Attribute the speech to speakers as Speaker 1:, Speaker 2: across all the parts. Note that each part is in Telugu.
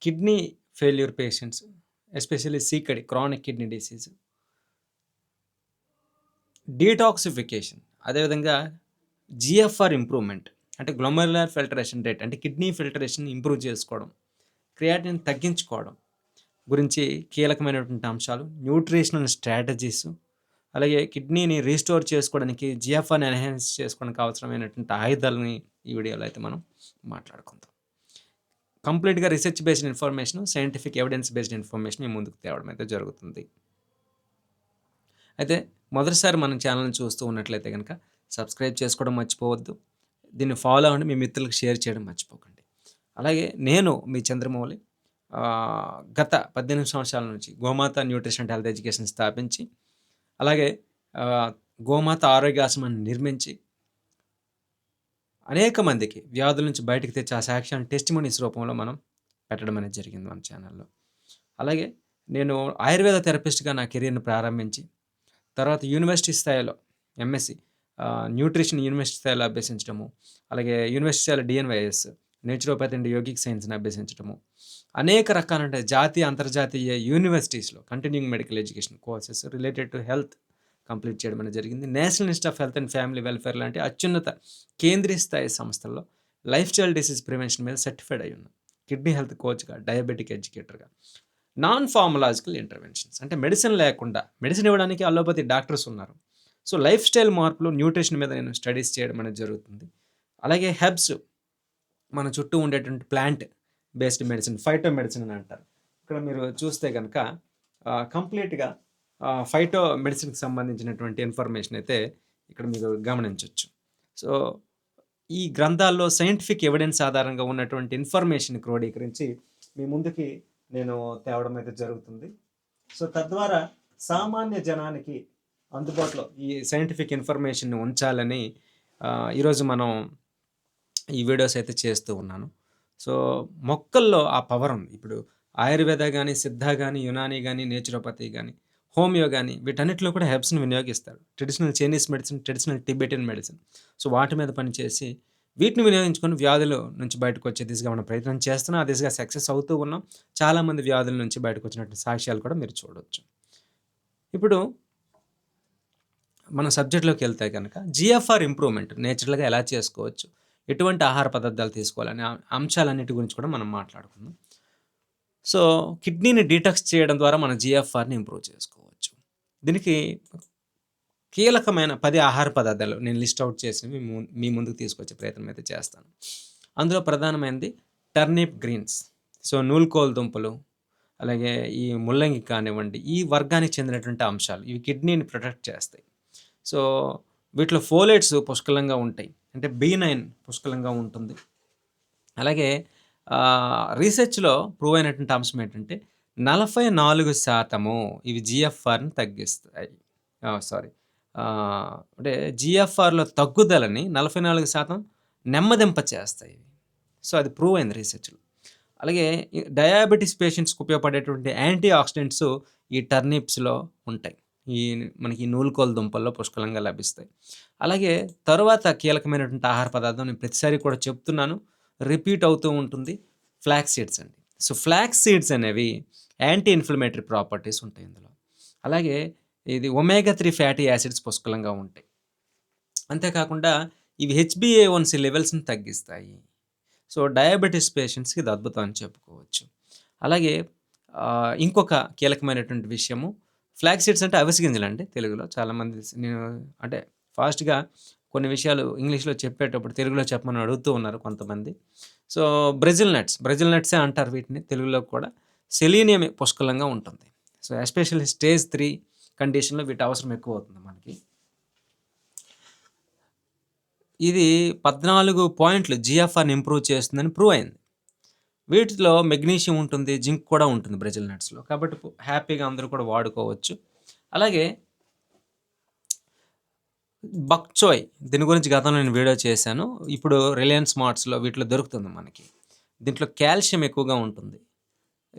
Speaker 1: Kidney failure patients, especially CKD chronic kidney disease, detoxification, అదేవిధంగా జీఎఫ్ఆర్ ఇంప్రూవ్మెంట్ అంటే గ్లోమెరులర్ ఫిల్టరేషన్ రేట్ అంటే కిడ్నీ ఫిల్టరేషన్ ఇంప్రూవ్ చేసుకోవడం, క్రియాటిన్ తగ్గించుకోవడం గురించి కీలకమైనటువంటి అంశాలు, న్యూట్రిషనల్ స్ట్రాటజీస్, అలాగే కిడ్నీని రీస్టోర్ చేసుకోవడానికి జిఎఫ్ఆర్ని ఎన్హాన్స్ చేసుకోవడానికి అవసరమైనటువంటి ఆయుధాలని ఈ వీడియోలో అయితే మనం మాట్లాడుకుందాం. కంప్లీట్గా research based information, scientific evidence based information మీ ముందుకు తేవడం అయితే జరుగుతుంది. అయితే మొదటిసారి మన ఛానల్ని చూస్తూ ఉన్నట్లయితే కనుక సబ్స్క్రైబ్ చేసుకోవడం మర్చిపోవద్దు. దీన్ని ఫాలో అవ్వండి, మీ మిత్రులకు షేర్ చేయడం మర్చిపోకండి. అలాగే నేను మీ చంద్రమౌళి గత 18 సంవత్సరాల నుంచి గోమాత న్యూట్రిషన్ అండ్ హెల్త్ ఎడ్యుకేషన్ స్థాపించి, అలాగే గోమాత ఆరోగ్యాశ్రమాన్ని నిర్మించి అనేక మందికి వ్యాధుల నుంచి బయటకు తెచ్చి ఆ సాక్ష్యాన్ని టెస్టిమోనీస్ రూపంలో మనం పెట్టడం అనేది జరిగింది మన ఛానల్లో. అలాగే నేను ఆయుర్వేద థెరపిస్ట్గా నా కెరీర్ని ప్రారంభించి తర్వాత యూనివర్సిటీ స్థాయిలో ఎంఎస్సి న్యూట్రిషన్ యూనివర్సిటీ స్థాయిలో అభ్యసించడము, అలాగే యూనివర్సిటీ స్థాయిలో డిఎన్వైఎస్ నేచురోపతి అండ్ యోగిక్ సైన్స్ని అభ్యసించడము, అనేక రకాలంటే జాతీయ అంతర్జాతీయ యూనివర్సిటీస్లో continuing medical education courses related to health complete చేయడం అనేది జరిగింది. National institute of health and family welfare లాంటి అత్యున్నత కేంద్రీయ స్థాయి సంస్థల్లో లైఫ్ స్టైల్ డిసీజ్ ప్రివెన్షన్ మీద సర్టిఫైడ్ అయి ఉన్నాను. కిడ్నీ హెల్త్ కోచ్గా, డయాబెటిక్ ఎడ్యుకేటర్గా, నాన్ ఫార్మలాజికల్ ఇంటర్వెన్షన్స్ అంటే మెడిసిన్ లేకుండా, మెడిసిన్ ఇవ్వడానికి అలోపతి డాక్టర్స్ ఉన్నారు. సో లైఫ్ స్టైల్ మార్పులు, న్యూట్రిషన్ మీద నేను స్టడీస్ చేయడం అనేది జరుగుతుంది. అలాగే హెర్బ్స్, మన చుట్టూ ఉండేటువంటి plant based medicine, phyto medicine అని అంటారు. ఇక్కడ మీరు చూస్తే కనుక కంప్లీట్గా ఫైటో మెడిసిన్కి సంబంధించినటువంటి ఇన్ఫర్మేషన్ అయితే ఇక్కడ మీరు గమనించవచ్చు. సో ఈ గ్రంథాల్లో సైంటిఫిక్ ఎవిడెన్స్ ఆధారంగా ఉన్నటువంటి ఇన్ఫర్మేషన్ క్రోడీకరించి మీ ముందుకి నేను తేవడం అయితే జరుగుతుంది. సో తద్వారా సామాన్య జనానికి అందుబాటులో ఈ సైంటిఫిక్ ఇన్ఫర్మేషన్ని ఉంచాలని ఈరోజు మనం ఈ వీడియోస్ అయితే చేస్తూ ఉన్నాను. సో మొక్కల్లో ఆ పవర్ ఉంది. ఇప్పుడు ఆయుర్వేద కానీ, సిద్ధ కానీ, యునాని కానీ, నేచురోపతి కానీ, హోమియో కానీ, వీటన్నిటిలో కూడా హెర్బ్స్ని వినియోగిస్తారు. Traditional Chinese medicine, traditional Tibetan medicine. So వాటి మీద పనిచేసి వీటిని వినియోగించుకొని వ్యాధుల నుంచి బయటకు వచ్చే దిశగా మనం ప్రయత్నం చేస్తున్నాం. ఆ దిశగా సక్సెస్ అవుతూ ఉన్నాం. చాలామంది వ్యాధుల నుంచి బయటకు వచ్చినటువంటి సాక్ష్యాలు కూడా మీరు చూడవచ్చు. ఇప్పుడు మన సబ్జెక్ట్లోకి వెళ్తే కనుక జిఎఫ్ఆర్ ఇంప్రూవ్మెంట్ నేచురల్గా ఎలా చేసుకోవచ్చు, ఎటువంటి ఆహార పదార్థాలు తీసుకోవాలనే అంశాలన్నిటి గురించి కూడా మనం మాట్లాడుకుందాం. సో కిడ్నీని డీటాక్స్ చేయడం ద్వారా మన జిఎఫ్ఆర్ని ఇంప్రూవ్ చేసుకోవచ్చు. దీనికి కీలకమైన 10 ఆహార పదార్థాలు నేను లిస్ట్ అవుట్ చేసి మీ ముందుకు తీసుకొచ్చే ప్రయత్నం అయితే చేస్తాను. అందులో ప్రధానమైనది టర్నిప్ గ్రీన్స్, సో నూలుకోలు దుంపలు, అలాగే ఈ ముల్లంగి కానివ్వండి, ఈ వర్గానికి చెందినటువంటి అంశాలు ఇవి కిడ్నీని ప్రొటెక్ట్ చేస్తాయి. సో వీటిలో ఫోలేట్స్ పుష్కలంగా ఉంటాయి, అంటే B9 పుష్కలంగా ఉంటుంది. అలాగే రీసెర్చ్లో ప్రూవ్ అయినటువంటి అంశం ఏంటంటే 44% ఇవి జిఎఫ్ఆర్ని తగ్గిస్తాయి. అంటే జిఎఫ్ఆర్లో తగ్గుదలని 44% నెమ్మదింప చేస్తాయి. సో అది ప్రూవ్ అయింది రీసెర్చ్లో. అలాగే డయాబెటీస్ పేషెంట్స్కి ఉపయోగపడేటువంటి యాంటీ ఆక్సిడెంట్స్ ఈ టర్నిప్స్లో ఉంటాయి. మనకి నూలుకోలు దుంపల్లో పుష్కలంగా లభిస్తాయి. అలాగే తరువాత కీలకమైనటువంటి ఆహార పదార్థం నేను ప్రతిసారి కూడా చెప్తున్నాను, రిపీట్ అవుతూ ఉంటుంది, ఫ్లాక్స్ సీడ్స్ అండి. సో ఫ్లాక్స్ సీడ్స్ అనేవి యాంటీ ఇన్ఫ్లమేటరీ ప్రాపర్టీస్ ఉంటాయి ఇందులో. అలాగే ఇది ఒమేగా-3 ఫ్యాటీ యాసిడ్స్ పుష్కలంగా ఉంటాయి. అంతేకాకుండా ఇవి HbA1c లెవెల్స్ని తగ్గిస్తాయి. సో డయాబెటీస్ పేషెంట్స్కి ఇది అద్భుతం అని చెప్పుకోవచ్చు. అలాగే ఇంకొక కీలకమైనటువంటి విషయము, ఫ్లాక్స్ సీడ్స్ అంటే అవిసె గింజలండి తెలుగులో. చాలామంది నేను అంటే ఫాస్ట్గా కొన్ని విషయాలు ఇంగ్లీష్లో చెప్పేటప్పుడు తెలుగులో చెప్పమని అడుగుతూ ఉన్నారు కొంతమంది. సో బ్రెజిల్ నట్సే అంటారు వీటిని తెలుగులో కూడా. సెలీనియం పుష్కలంగా ఉంటుంది. సో ఎస్పెషల్లీ స్టేజ్ 3 కండిషన్లో వీటి అవసరం ఎక్కువ అవుతుంది మనకి. ఇది 14 పాయింట్లు జిఎఫ్ఆర్ని ఇంప్రూవ్ చేస్తుందని ప్రూవ్ అయింది. వీటిలో మెగ్నీషియం ఉంటుంది, జింక్ కూడా ఉంటుంది బ్రెజిల్ నట్స్లో. కాబట్టి హ్యాపీగా అందరూ కూడా వాడుకోవచ్చు. అలాగే బక్ చోయ్, దీని గురించి గతంలో నేను వీడియో చేశాను. ఇప్పుడు రిలయన్స్ మార్ట్స్లో వీటిలో దొరుకుతుంది మనకి. దీంట్లో కాల్షియం ఎక్కువగా ఉంటుంది.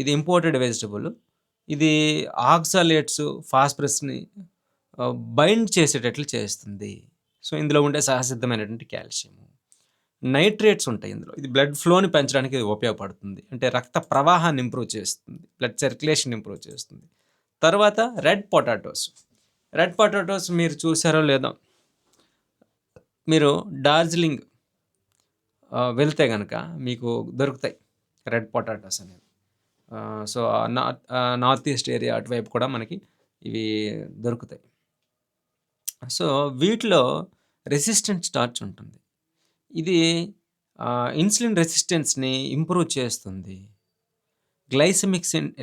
Speaker 1: ఇది ఇంపోర్టెడ్ వెజిటబుల్. ఇది ఆక్సాలేట్స్, ఫాస్ఫరస్ని బైండ్ చేసేటట్లు చేస్తుంది. సో ఇందులో ఉండే సహసిద్ధమైనటువంటి కాల్షియము. నైట్రేట్స్ ఉంటాయి ఇందులో. ఇది బ్లడ్ ఫ్లోని పెంచడానికి ఇది ఉపయోగపడుతుంది. అంటే రక్త ప్రవాహాన్ని ఇంప్రూవ్ చేస్తుంది. బ్లడ్ సర్క్యులేషన్ ఇంప్రూవ్ చేస్తుంది. తర్వాత రెడ్ పొటాటోస్. రెడ్ పొటాటోస్ మీరు చూసారో లేదో, మీరు డార్జిలింగ్ వెళ్తే గనక మీకు దొరుకుతాయి రెడ్ పొటాటోస్ అనేవి. సో, నార్త్ ఈస్ట్ ఏరియా అటువైపు కూడా మనకి ఇవి దొరుకుతాయి. సో, వీటిలో రెసిస్టెంట్ స్టార్చ్ ఉంటుంది. ఇది ఇన్సులిన్ రెసిస్టెన్స్‌ని ఇంప్రూవ్ చేస్తుంది.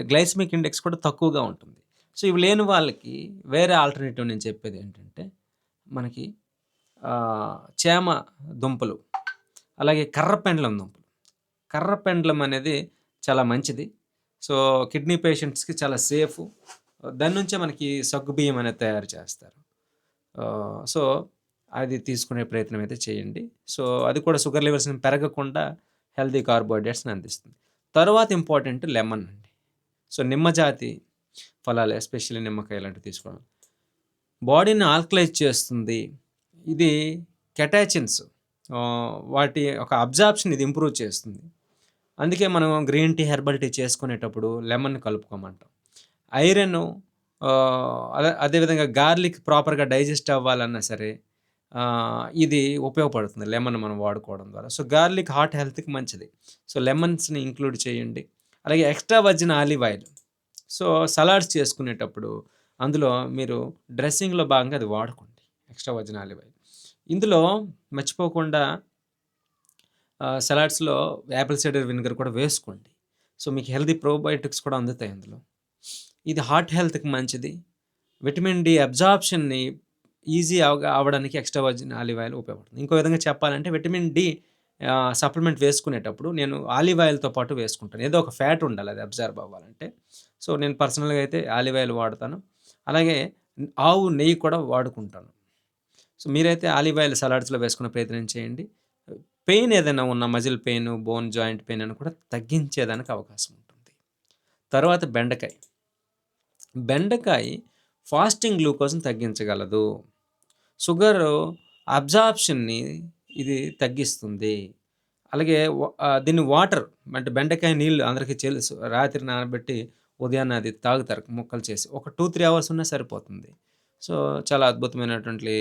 Speaker 1: గ్లైసెమిక్ ఇండెక్స్ కూడా తక్కువగా ఉంటుంది. సో, ఇవి లేని వాళ్ళకి వేరే ఆల్టర్‌నేటివ్ నేను చెప్పేదేంటంటే, మనకి చేమ దుంపలు, అలాగే కర్రపెండలం దుంపలు. కర్రపెండలం అనేది చాలా మంచిది. సో, కిడ్నీ పేషెంట్స్‌కి చాలా సేఫు. దాని నుంచే మనకి సగ్గుబియ్యం అనేది తయారు చేస్తారు. సో, అది తీసుకునే ప్రయత్నం అయితే చేయండి. సో, అది కూడా షుగర్ లెవెల్స్‌ని పెరగకుండా హెల్తీ కార్బోహైడ్రేట్స్‌ని అందిస్తుంది. తరువాత ఇంపార్టెంట్ లెమన్ అండి. సో, నిమ్మ జాతి ఫలాలు ఎస్పెషల్లీ నిమ్మకాయ ఇలాంటివి తీసుకోవడం. బాడీని ఆల్కలైజ్ చేస్తుంది. ఇది కెటాచిన్స్ వాటి ఒక అబ్జార్ప్షన్ ఇది ఇంప్రూవ్ చేస్తుంది. అందుకే మనం గ్రీన్ టీ, హెర్బల్ టీ చేసుకునేటప్పుడు లెమన్ కలుపుకోమంటాం. ఐరను అదేవిధంగా గార్లిక్ ప్రాపర్‌గా డైజెస్ట్ అవ్వాలన్నా సరే ఇది ఉపయోగపడుతుంది లెమన్ మనం వాడుకోవడం ద్వారా. సో, గార్లిక్ హార్ట్ హెల్త్‌కి మంచిది. సో, లెమన్స్‌ని ఇంక్లూడ్ చేయండి. అలాగే extra virgin olive oil. So, salads చేసుకునేటప్పుడు అందులో మీరు డ్రెస్సింగ్‌లో భాగంగా అది వాడుకోండి. Extra virgin olive oil. ఇందులో మర్చిపోకుండా సలాడ్స్‌లో యాపిల్ సైడర్ వినిగర్ కూడా వేసుకోండి. సో, మీకు హెల్తీ ప్రోబయోటిక్స్ కూడా అందుతాయి అందులో. ఇది హార్ట్ హెల్త్‌కి మంచిది. విటమిన్ డి అబ్జార్ప్షన్‌ని ఈజీ అవ్వడానికి ఎక్స్ట్రా వర్జిన్ ఆలివ్ ఆయిల్ ఉపయోగపడుతుంది. ఇంకో విధంగా చెప్పాలంటే విటమిన్ డి సప్లిమెంట్ వేసుకునేటప్పుడు నేను ఆలివ్ ఆయిల్‌తో పాటు వేసుకుంటాను. ఏదో ఒక ఫ్యాట్ ఉండాలి అది అబ్జార్బ్ అవ్వాలంటే. సో, నేను పర్సనల్‌గా అయితే ఆలివ్ ఆయిల్ వాడతాను. అలాగే ఆవు నెయ్యి కూడా వాడుకుంటాను. సో, మీరైతే ఆలివ్ ఆయిల్ సలాడ్స్‌లో వేసుకునే ప్రయత్నం చేయండి. పెయిన్ ఏదైనా ఉన్న muscle pain, bone joint pain అని కూడా తగ్గించేదానికి అవకాశం ఉంటుంది. తర్వాత బెండకాయ. బెండకాయ ఫాస్టింగ్ గ్లూకోజ్‌ని తగ్గించగలదు. షుగరు అబ్జార్ప్షన్‌ని ఇది తగ్గిస్తుంది. అలాగే దీన్ని వాటర్ అంటే బెండకాయ నీళ్ళు అందరికీ తెలుసు. రాత్రి నానబెట్టి ఉదయాన్నే అది తాగుతారు ముక్కలు చేసి. ఒక 2, 3 అవర్స్ ఉన్నా సరిపోతుంది. సో, చాలా అద్భుతమైనటువంటి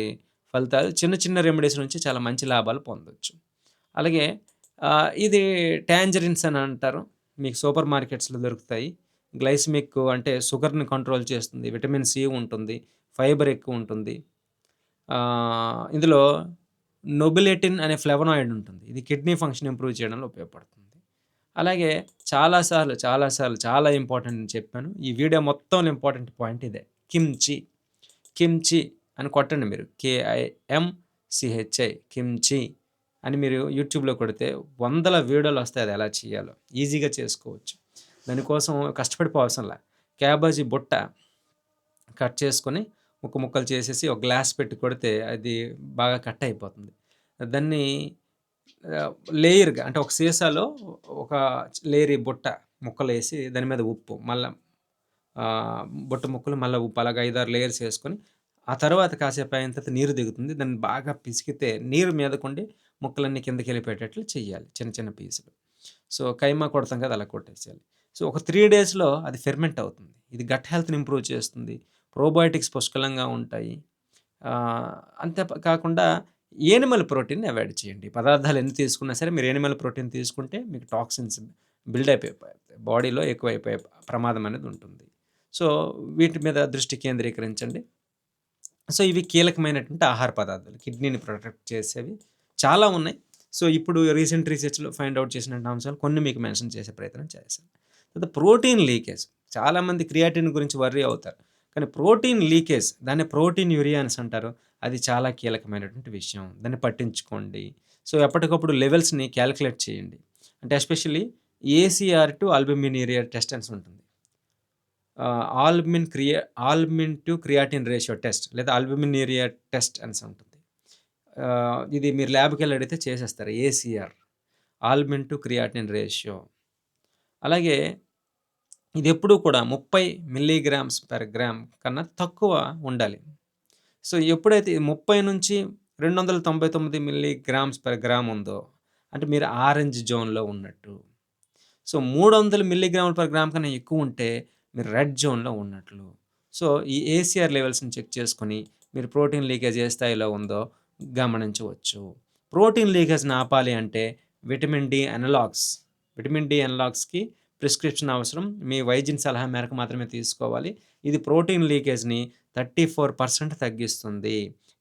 Speaker 1: ఫలితాలు చిన్న చిన్న రెమెడీస్ నుంచి చాలా మంచి లాభాలు పొందొచ్చు. అలాగే ఇది టాంజరిన్స్ అని అంటారు. మీకు సూపర్ మార్కెట్స్‌లో దొరుకుతాయి. గ్లైసెమిక్ అంటే షుగర్‌ని కంట్రోల్ చేస్తుంది. విటమిన్ సి ఉంటుంది. ఫైబర్ ఎక్కువుంటుంది. ఇందులో నొబిలెటిన్ అనే ఫ్లేవనాయిడ్ ఉంటుంది. ఇది కిడ్నీ ఫంక్షన్ ఇంప్రూవ్ చేయడంలో ఉపయోగపడుతుంది. అలాగే చాలా సార్లు చాలా ఇంపార్టెంట్ అని చెప్పాను. ఈ వీడియో మొత్తంలో ఇంపార్టెంట్ పాయింట్ ఇదే. కిమ్చి. కిమ్చి అని కొట్టండి మీరు. KIMCHI కిమ్చి అని మీరు యూట్యూబ్‌లో కొడితే వందల వీడియోలు వస్తాయి అది ఎలా చేయాలో. ఈజీగా చేసుకోవచ్చు. దానికోసం కష్టపడిపోవసరంలా. క్యాబేజీ బుట్ట కట్ చేసుకొని ముక్కలు చేసేసి ఒక గ్లాస్ పెట్టి కొడితే అది బాగా కట్ అయిపోతుంది. దాన్ని లేయర్‌గా అంటే ఒక సీసాలో ఒక లేయరీ బుట్ట ముక్కలేసి దాని మీద ఉప్పు మళ్ళా బుట్ట ముక్కలు మళ్ళా ఉప్పు అలాగ 5, 6 లేయర్స్ ఏసుకొని ఆ తర్వాత కాసేపు అయిన తర్వాత నీరు దిగుతుంది. దాన్ని బాగా పిసికితే నీరు మీదకుండి ముక్కలన్నీ కిందకెళ్ళిపోయేటట్లు చెయ్యాలి చిన్న చిన్న పీసులు. సో, కైమా కొడతాం కదా! అలా కొట్టేసేయాలి. సో, ఒక 3 డేస్‌లో అది ఫెర్మెంట్ అవుతుంది. ఇది గట్ హెల్త్‌ని ఇంప్రూవ్ చేస్తుంది. ప్రోబయోటిక్స్ పుష్కలంగా ఉంటాయి. అంతే కాకుండా యానిమల్ ప్రోటీన్‌ని అవాయిడ్ చేయండి. పదార్థాలు ఎన్ని తీసుకున్నా సరే మీరు యానిమల్ ప్రోటీన్ తీసుకుంటే మీకు టాక్సిన్స్ బిల్డ్ అయిపోతాయి. బాడీలో ఎక్కువైపోయే ప్రమాదం అనేది ఉంటుంది. సో, వీటి మీద దృష్టి కేంద్రీకరించండి. సో, ఇవి కీలకమైనటువంటి ఆహార పదార్థాలు. కిడ్నీని ప్రొటెక్ట్ చేసేవి చాలా ఉన్నాయి. సో, ఇప్పుడు రీసెంట్ రీసెర్చ్‌లో ఫైండ్ ఔట్ చేసినటువంటి అంశాలు కొన్ని మీకు మెన్షన్ చేసే ప్రయత్నం చేశాను. తర్వాత ప్రోటీన్ లీకేజ్. చాలామంది క్రియాటిన్ గురించి వర్రీ అవుతారు. కానీ ప్రోటీన్ లీకేజ్ దాన్ని ప్రోటీన్ యూరియాన్స్ అంటారు. అది చాలా కీలకమైనటువంటి విషయం. దాన్ని పట్టించుకోండి. సో, ఎప్పటికప్పుడు లెవెల్స్‌ని కాలిక్యులేట్ చేయండి. అంటే especially ACR to albumin test అనేసి ఉంటుంది. Albumin to creatinine ratio test లేదా అల్బుమినూరియా టెస్ట్ అనేసి ఉంటుంది. ఇది మీరు ల్యాబ్‌కెళ్ళి అడిగితే చేసేస్తారు. ACR albumin to creatinine ratio. అలాగే ఇది ఎప్పుడూ కూడా 30 మిల్లీగ్రామ్స్ పర్ గ్రామ్ కన్నా తక్కువ ఉండాలి. సో, ఎప్పుడైతే 30 నుంచి 299 మిల్లీగ్రామ్స్ పర్ గ్రామ్ ఉందో అంటే మీరు ఆరెంజ్ జోన్‌లో ఉన్నట్టు. సో 300 మిల్లీగ్రాములు పర్ గ్రామ్ కన్నా ఎక్కువ ఉంటే మీరు రెడ్ జోన్‌లో ఉన్నట్లు. సో ఈ ఏసీఆర్ లెవెల్స్‌ని చెక్ చేసుకొని మీరు ప్రోటీన్ లీకేజ్ ఏ స్థాయిలో ఉందో గమనించవచ్చు. ప్రోటీన్ లీకేజ్‌ని ఆపాలి అంటే vitamin D analogues, vitamin D అనలాగ్స్‌కి ప్రిస్క్రిప్షన్ అవసరం. మీ వైద్యుని సలహా మేరకు మాత్రమే తీసుకోవాలి. ఇది ప్రోటీన్ లీకేజ్‌ని 34% తగ్గిస్తుంది.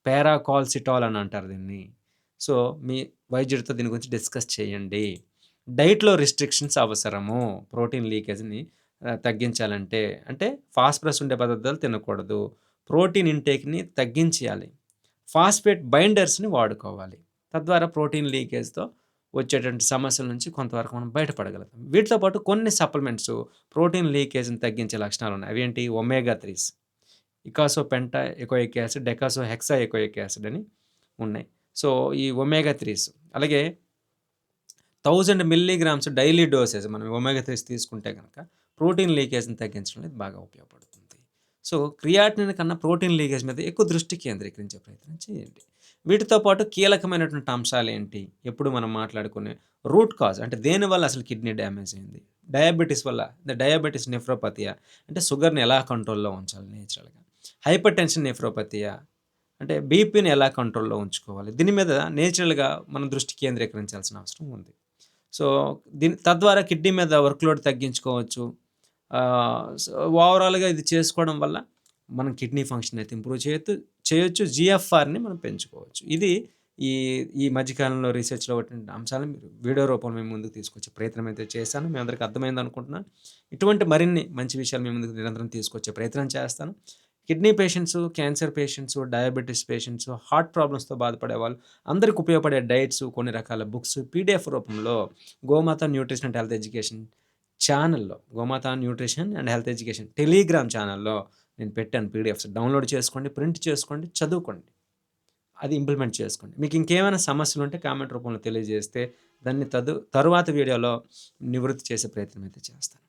Speaker 1: పారాకాల్సిటాల్ అని అంటారు దీన్ని. సో మీ వైద్యుడితో దీని గురించి డిస్కస్ చేయండి. డైట్‌లో రిస్ట్రిక్షన్స్ అవసరము. ప్రోటీన్ లీకేజ్‌ని తగ్గించాలంటే. అంటే ఫాస్ఫరస్ ఉండే పదార్థాలు తినకూడదు. ప్రోటీన్ ఇంటేక్‌ని తగ్గించేయాలి. ఫాస్ఫేట్ బైండర్స్‌ని వాడుకోవాలి. తద్వారా ప్రోటీన్ లీకేజ్‌తో వచ్చేటువంటి సమస్యల నుంచి కొంతవరకు మనం బయటపడగలుగుతాం. వీటితో పాటు కొన్ని సప్లిమెంట్స్ ప్రోటీన్ లీకేజ్‌ని తగ్గించే లక్షణాలున్నాయి. అవేంటి? ఒమేగా 3స్, eicosapentaenoic acid, docosahexaenoic acid అని ఉన్నాయి. సో ఈ ఒమేగా 3స్ అలాగే 1000 మిల్లీగ్రామ్స్ డైలీ డోసేజ్ మనం ఒమేగా 3స్ తీసుకుంటే గనక ప్రోటీన్ లీకేజ్‌ని తగ్గించడం అనేది బాగా ఉపయోగపడుతుంది. సో క్రియాటినిన్ కన్నా ప్రోటీన్ లీకేజ్ మీద ఎక్కువ దృష్టి కేంద్రీకరించే ప్రయత్నం చేయండి. వీటితో పాటు కీలకమైనటువంటి అంశాలేంటి? ఎప్పుడు మనం మాట్లాడుకునే రూట్ కాజ్ అంటే దేనివల్ల అసలు కిడ్నీ డ్యామేజ్ అయింది? డయాబెటిస్ వల్ల డయాబెటిస్ నెఫ్రోపతియా అంటే షుగర్‌ని ఎలా కంట్రోల్‌లో ఉంచాలి నేచురల్‌గా? హైపర్ టెన్షన్ నెఫ్రోపతియా అంటే బీపీని ఎలా కంట్రోల్‌లో ఉంచుకోవాలి? దీని మీద నేచురల్‌గా మనం దృష్టి కేంద్రీకరించాల్సిన అవసరం ఉంది. సో, తద్వారా కిడ్నీ మీద వర్క్ లోడ్ తగ్గించుకోవచ్చు. సో, ఓవరాల్‌గా ఇది చేసుకోవడం వల్ల మనం కిడ్నీ ఫంక్షన్ అయితే ఇంప్రూవ్ చేయొచ్చు. జీఎఫ్ఆర్‌ని మనం పెంచుకోవచ్చు. ఇది ఈ ఈ మధ్య కాలంలో రీసెర్చ్‌లో వచ్చిన అంశాలను మీరు వీడియో రూపంలో మీ ముందుకు తీసుకొచ్చే ప్రయత్నం అయితే చేశాను. మీ అందరికి అర్థమైందనుకుంటున్నాను. ఇటువంటి మరిన్ని మంచి విషయాలు మీ ముందుకు నిరంతరం తీసుకొచ్చే ప్రయత్నం చేస్తాను. Kidney patients, cancer patients, diabetes patients, heart ప్రాబ్లమ్స్‌తో బాధపడేవాళ్ళు అందరికి ఉపయోగపడే డైట్స్, కొన్ని రకాల బుక్స్ పీడిఎఫ్ రూపంలో గోమాత న్యూట్రిషన్ అండ్ హెల్త్ ఎడ్యుకేషన్ ఛానెల్‌లో, గోమాత nutrition and health education Telegram ఛానెల్‌లో నేను పెట్టాను పీడిఎఫ్స్. డౌన్‌లోడ్ చేసుకోండి, ప్రింట్ చేసుకోండి, చదువుకోండి. అది ఇంప్లిమెంట్ చేసుకోండి. మీకు ఇంకేమైనా సమస్యలుంటే కామెంట్ రూపంలో తెలియజేస్తే దాన్ని తరువాత వీడియోలో నివృత్తి చేసే ప్రయత్నం అయితే చేస్తాను.